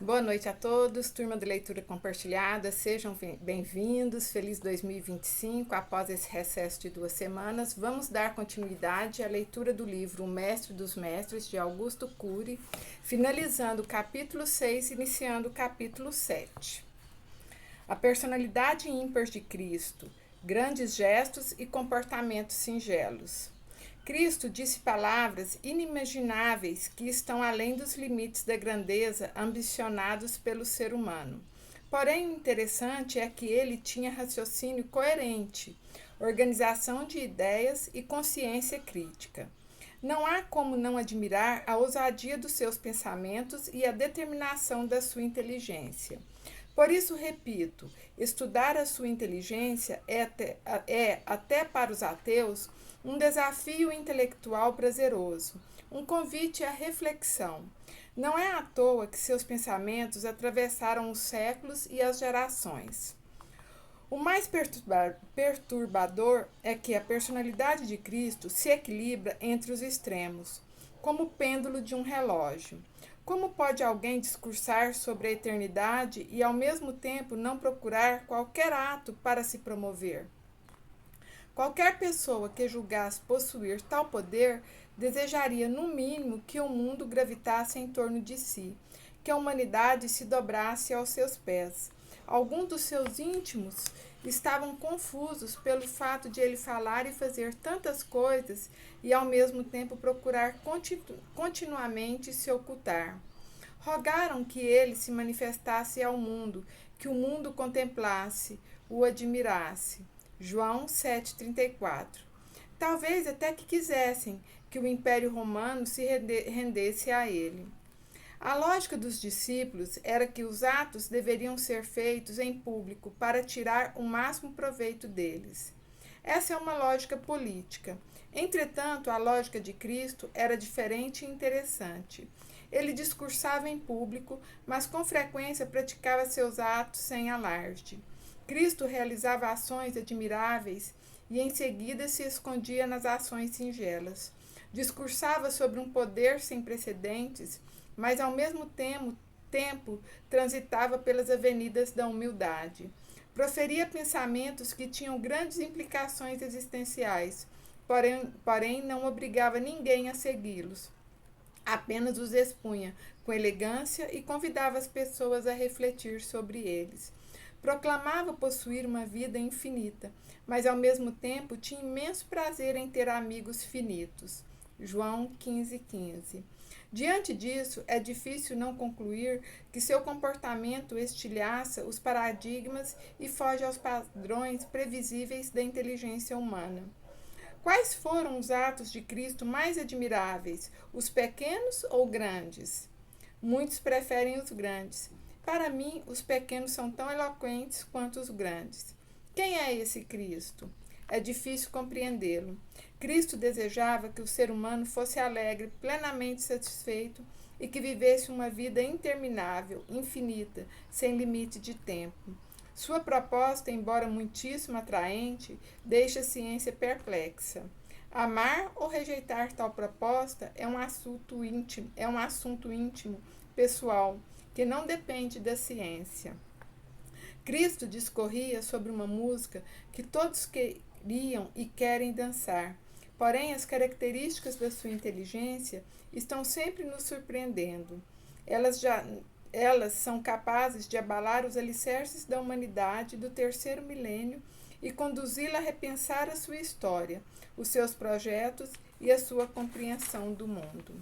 Boa noite a todos, turma de leitura compartilhada, sejam bem-vindos, feliz 2025. Após esse recesso de 2 semanas, vamos dar continuidade à leitura do livro O Mestre dos Mestres, de Augusto Cury, finalizando o capítulo 6, iniciando o capítulo 7. A personalidade ímpar de Cristo, grandes gestos e comportamentos singelos. Cristo disse palavras inimagináveis que estão além dos limites da grandeza ambicionados pelo ser humano. Porém, o interessante é que ele tinha raciocínio coerente, organização de ideias e consciência crítica. Não há como não admirar a ousadia dos seus pensamentos e a determinação da sua inteligência. Por isso, repito, estudar a sua inteligência é até para os ateus, um desafio intelectual prazeroso, um convite à reflexão. Não é à toa que seus pensamentos atravessaram os séculos e as gerações. O mais perturbador é que a personalidade de Cristo se equilibra entre os extremos, como o pêndulo de um relógio. Como pode alguém discursar sobre a eternidade e, ao mesmo tempo, não procurar qualquer ato para se promover? Qualquer pessoa que julgasse possuir tal poder desejaria, no mínimo, que o mundo gravitasse em torno de si, que a humanidade se dobrasse aos seus pés. Alguns dos seus íntimos estavam confusos pelo fato de ele falar e fazer tantas coisas e, ao mesmo tempo, procurar continuamente se ocultar. Rogaram que ele se manifestasse ao mundo, que o mundo contemplasse, o admirasse. João 7,34. Talvez até que quisessem que o Império Romano se rendesse a ele. A lógica dos discípulos era que os atos deveriam ser feitos em público para tirar o máximo proveito deles. Essa é uma lógica política. Entretanto, a lógica de Cristo era diferente e interessante. Ele discursava em público, mas com frequência praticava seus atos sem alarde. Cristo realizava ações admiráveis e em seguida se escondia nas ações singelas. Discursava sobre um poder sem precedentes, mas ao mesmo tempo transitava pelas avenidas da humildade. Proferia pensamentos que tinham grandes implicações existenciais, porém não obrigava ninguém a segui-los. Apenas os expunha com elegância e convidava as pessoas a refletir sobre eles. Proclamava possuir uma vida infinita, mas ao mesmo tempo tinha imenso prazer em ter amigos finitos. João 15,15. Diante disso, é difícil não concluir que seu comportamento estilhaça os paradigmas e foge aos padrões previsíveis da inteligência humana. Quais foram os atos de Cristo mais admiráveis, os pequenos ou grandes? Muitos preferem os grandes. Para mim, os pequenos são tão eloquentes quanto os grandes. Quem é esse Cristo? É difícil compreendê-lo. Cristo desejava que o ser humano fosse alegre, plenamente satisfeito e que vivesse uma vida interminável, infinita, sem limite de tempo. Sua proposta, embora muitíssimo atraente, deixa a ciência perplexa. Amar ou rejeitar tal proposta é um assunto íntimo, pessoal, que não depende da ciência. Cristo discorria sobre uma música que todos queriam e querem dançar. Porém, as características da sua inteligência estão sempre nos surpreendendo. Elas são capazes de abalar os alicerces da humanidade do terceiro milênio e conduzi-la a repensar a sua história, os seus projetos e a sua compreensão do mundo.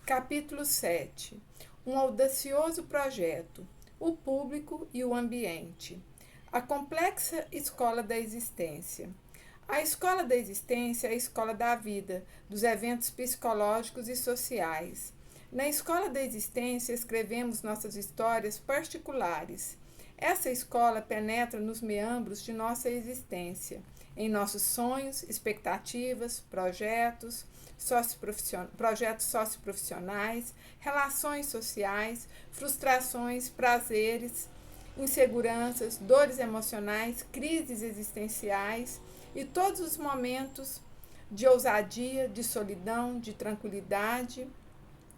Capítulo 7. Um audacioso projeto. O público e o ambiente. A complexa escola da existência. A escola da existência é a escola da vida, dos eventos psicológicos e sociais. Na escola da existência escrevemos nossas histórias particulares. Essa escola penetra nos meandros de nossa existência, em nossos sonhos, expectativas, projetos socioprofissionais, relações sociais, frustrações, prazeres, inseguranças, dores emocionais, crises existenciais e todos os momentos de ousadia, de solidão, de tranquilidade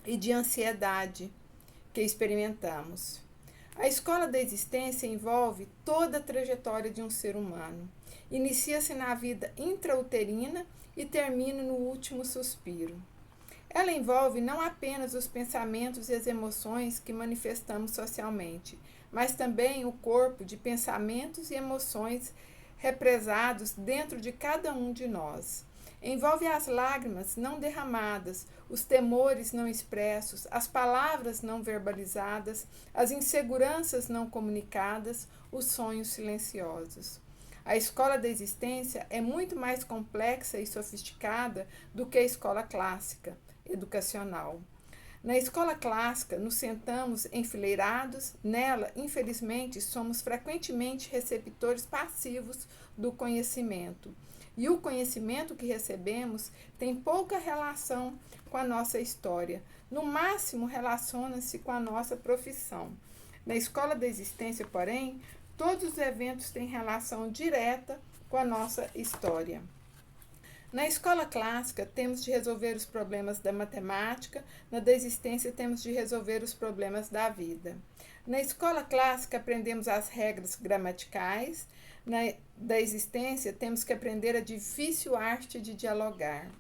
e de ansiedade que experimentamos. A escola da existência envolve toda a trajetória de um ser humano. Inicia-se na vida intrauterina e termina no último suspiro. Ela envolve não apenas os pensamentos e as emoções que manifestamos socialmente, mas também o corpo de pensamentos e emoções represados dentro de cada um de nós. Envolve as lágrimas não derramadas, os temores não expressos, as palavras não verbalizadas, as inseguranças não comunicadas, os sonhos silenciosos. A escola da existência é muito mais complexa e sofisticada do que a escola clássica, educacional. Na escola clássica, nos sentamos enfileirados, nela, infelizmente, somos frequentemente receptores passivos do conhecimento. E o conhecimento que recebemos tem pouca relação com a nossa história. No máximo, relaciona-se com a nossa profissão. Na escola da existência, porém, todos os eventos têm relação direta com a nossa história. Na escola clássica, temos de resolver os problemas da matemática, na da existência, temos de resolver os problemas da vida. Na escola clássica, aprendemos as regras gramaticais, da existência, temos que aprender a difícil arte de dialogar.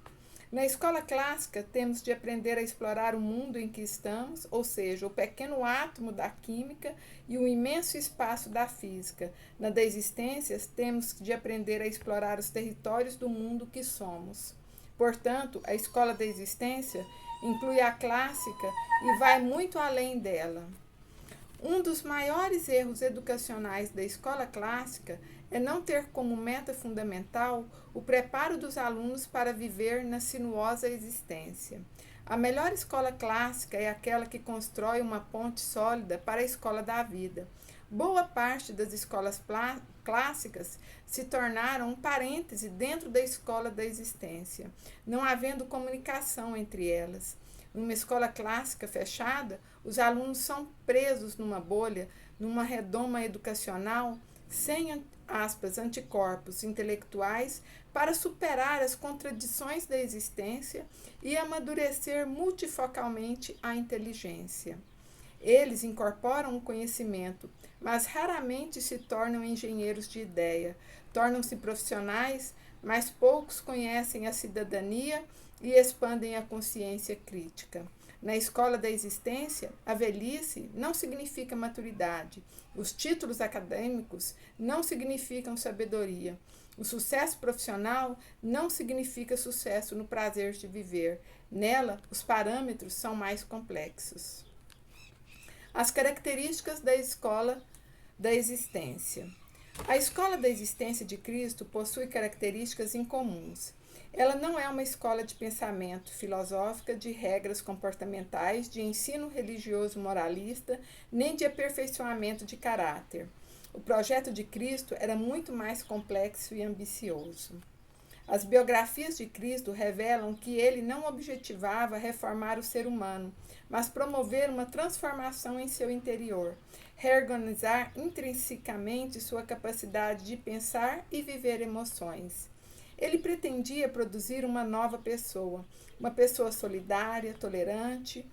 Na escola clássica, temos de aprender a explorar o mundo em que estamos, ou seja, o pequeno átomo da química e o imenso espaço da física. Na da existência, temos de aprender a explorar os territórios do mundo que somos. Portanto, a escola da existência inclui a clássica e vai muito além dela. Um dos maiores erros educacionais da escola clássica é não ter como meta fundamental o preparo dos alunos para viver na sinuosa existência. A melhor escola clássica é aquela que constrói uma ponte sólida para a escola da vida. Boa parte das escolas clássicas se tornaram um parêntese dentro da escola da existência, não havendo comunicação entre elas. Numa escola clássica fechada, os alunos são presos numa bolha, numa redoma educacional, sem anticorpos intelectuais para superar as contradições da existência e amadurecer multifocalmente a inteligência. Eles incorporam o conhecimento, mas raramente se tornam engenheiros de ideia. Tornam-se profissionais, mas poucos conhecem a cidadania e expandem a consciência crítica. Na escola da existência, a velhice não significa maturidade. Os títulos acadêmicos não significam sabedoria. O sucesso profissional não significa sucesso no prazer de viver. Nela, os parâmetros são mais complexos. As características da escola da existência. A escola da existência de Cristo possui características incomuns. Ela não é uma escola de pensamento filosófica, de regras comportamentais, de ensino religioso moralista, nem de aperfeiçoamento de caráter. O projeto de Cristo era muito mais complexo e ambicioso. As biografias de Cristo revelam que ele não objetivava reformar o ser humano, mas promover uma transformação em seu interior, reorganizar intrinsecamente sua capacidade de pensar e viver emoções. Ele pretendia produzir uma nova pessoa, uma pessoa solidária, tolerante,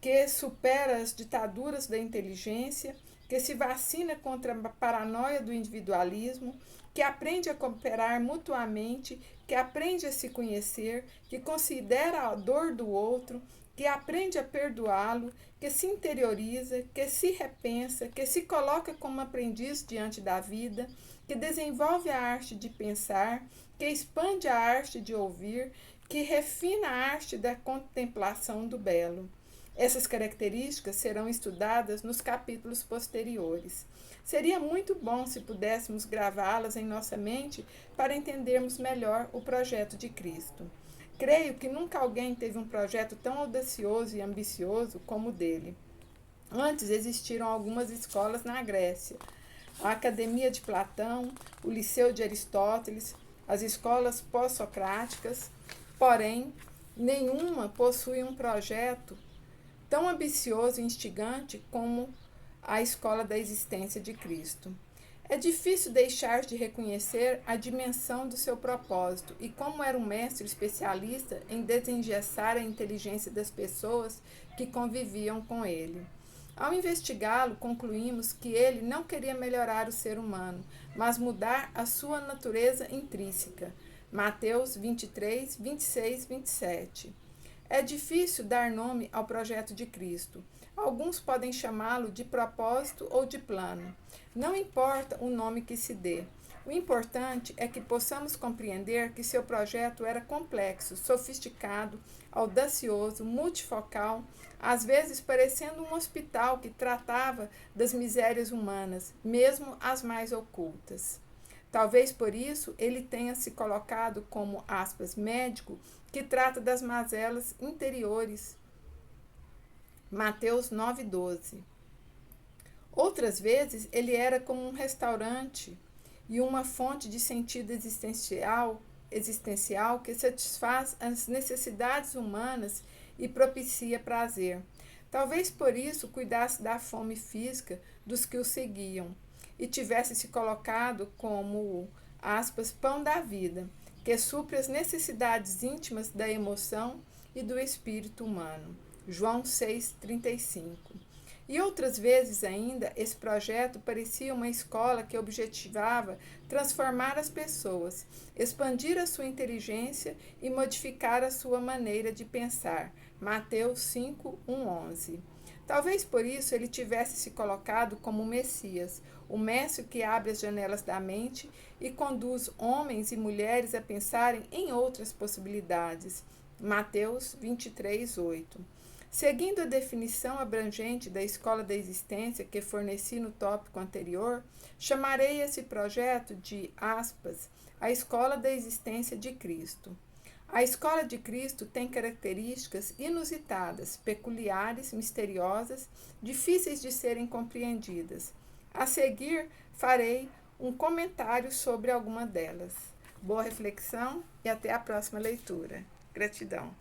que supera as ditaduras da inteligência, que se vacina contra a paranoia do individualismo, que aprende a cooperar mutuamente, que aprende a se conhecer, que considera a dor do outro, que aprende a perdoá-lo, que se interioriza, que se repensa, que se coloca como aprendiz diante da vida, que desenvolve a arte de pensar, que expande a arte de ouvir, que refina a arte da contemplação do belo. Essas características serão estudadas nos capítulos posteriores. Seria muito bom se pudéssemos gravá-las em nossa mente para entendermos melhor o projeto de Cristo. Creio que nunca alguém teve um projeto tão audacioso e ambicioso como o dele. Antes existiram algumas escolas na Grécia, a Academia de Platão, o Liceu de Aristóteles, as escolas pós-socráticas, porém, nenhuma possui um projeto tão ambicioso e instigante como a escola da existência de Cristo. É difícil deixar de reconhecer a dimensão do seu propósito e como era um mestre especialista em desengessar a inteligência das pessoas que conviviam com ele. Ao investigá-lo, concluímos que ele não queria melhorar o ser humano, mas mudar a sua natureza intrínseca. Mateus 23, 26, 27. É difícil dar nome ao projeto de Cristo. Alguns podem chamá-lo de propósito ou de plano. Não importa o nome que se dê. O importante é que possamos compreender que seu projeto era complexo, sofisticado, audacioso, multifocal, às vezes parecendo um hospital que tratava das misérias humanas, mesmo as mais ocultas. Talvez por isso ele tenha se colocado como, aspas, médico que trata das mazelas interiores. Mateus 9,12. Outras vezes ele era como um restaurante e uma fonte de sentido existencial que satisfaz as necessidades humanas e propicia prazer. Talvez por isso cuidasse da fome física dos que o seguiam e tivesse se colocado como, aspas, pão da vida, que supre as necessidades íntimas da emoção e do espírito humano. João 6,35. E outras vezes ainda, esse projeto parecia uma escola que objetivava transformar as pessoas, expandir a sua inteligência e modificar a sua maneira de pensar. Mateus 5:11. Talvez por isso ele tivesse se colocado como o Messias, o mestre que abre as janelas da mente e conduz homens e mulheres a pensarem em outras possibilidades. Mateus 23:8. Seguindo a definição abrangente da escola da existência que forneci no tópico anterior, chamarei esse projeto de, aspas, a escola da existência de Cristo. A escola de Cristo tem características inusitadas, peculiares, misteriosas, difíceis de serem compreendidas. A seguir, farei um comentário sobre alguma delas. Boa reflexão e até a próxima leitura. Gratidão.